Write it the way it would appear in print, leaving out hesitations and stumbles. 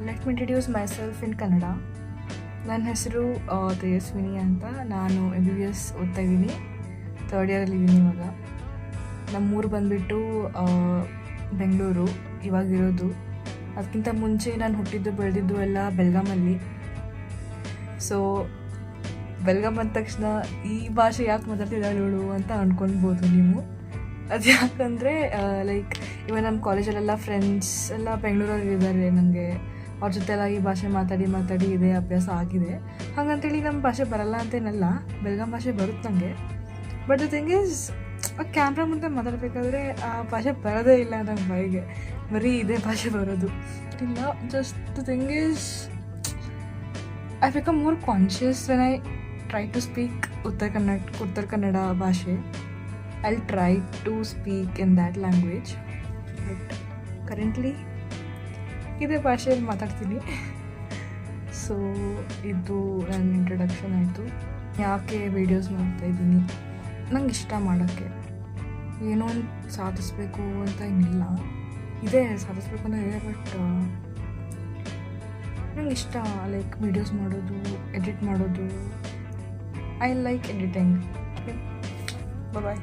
Let me introduce my self ಇನ್ ಕನ್ನಡ. ನನ್ನ ಹೆಸರು ತೇಜಸ್ವಿನಿ ಅಂತ. ನಾನು MBBS ಓದ್ತಾ ಇದ್ದೀನಿ, 3rd ಇಯರಲ್ಲಿ ಇದ್ದೀನಿ ಇವಾಗ. ನಮ್ಮೂರು ಬಂದುಬಿಟ್ಟು ಬೆಂಗಳೂರು ಇವಾಗಿರೋದು. ಅದಕ್ಕಿಂತ ಮುಂಚೆ ನಾನು ಹುಟ್ಟಿದ್ದು ಬೆಳೆದಿದ್ದು ಎಲ್ಲ ಬೆಳಗಾಮಲ್ಲಿ. ಸೊ ಬೆಳಗಾಂ ಅಂದ ತಕ್ಷಣ ಈ ಭಾಷೆ ಯಾಕೆ ಮಾತಾಡ್ತಿದ್ದಾಳೆ ಇವಳು ಅಂತ ಅಂದ್ಕೊಳ್ಬೋದು ನೀವು. ಅದು ಯಾಕಂದರೆ ಲೈಕ್ ಇವಾಗ ನಮ್ಮ ಕಾಲೇಜಲ್ಲೆಲ್ಲ ಫ್ರೆಂಡ್ಸ್ ಎಲ್ಲ ಬೆಂಗಳೂರಲ್ಲಿ ಇದ್ದಾರೆ. ನನಗೆ ಅವ್ರ ಜೊತೆ ಎಲ್ಲ ಈ ಭಾಷೆ ಮಾತಾಡಿ ಇದೇ ಅಭ್ಯಾಸ ಆಗಿದೆ. ಹಾಗಂತೇಳಿ ನಮ್ಮ ಭಾಷೆ ಬರಲ್ಲ ಅಂತೇನಲ್ಲ, ಬೆಳಗಾಂ ಭಾಷೆ ಬರುತ್ತೆ ನನಗೆ. ಬಟ್ ದ ಥಿಂಗ್ ಈಸ್, ಆ ಕ್ಯಾಮ್ರಾ ಮುಂದೆ ಮಾತಾಡಬೇಕಾದ್ರೆ ಆ ಭಾಷೆ ಬರೋದೇ ಇಲ್ಲ ನನ್ನ ಬಾಯಿಗೆ. ಬರೀ ಇದೇ ಭಾಷೆ ಬರೋದು ಇಲ್ಲ. Just the thing is, I become more conscious when I try to speak Uttara Kannada ಭಾಷೆ. I'll try to speak in that language, but currently ಇದೇ ಭಾಷೆಯಲ್ಲಿ ಮಾತಾಡ್ತೀನಿ. ಸೊ ಇದು ನನ್ನ ಇಂಟ್ರಡಕ್ಷನ್ ಆಯಿತು. ಯಾಕೆ ವೀಡಿಯೋಸ್ ಮಾಡ್ತಾಯಿದ್ದೀನಿ, ನಂಗೆ ಇಷ್ಟ ಮಾಡೋಕ್ಕೆ. ಏನೋ ಒಂದು ಸಾಧಿಸ್ಬೇಕು ಅಂತ ಏನಿಲ್ಲ, ಇದೇ ಸಾಧಿಸ್ಬೇಕು ಅಂತ ಇದೆ. ಬಟ್ ನಂಗೆ ಇಷ್ಟ ಲೈಕ್ ವೀಡಿಯೋಸ್ ಮಾಡೋದು, ಎಡಿಟ್ ಮಾಡೋದು. I like editing. ಬಾಯ್.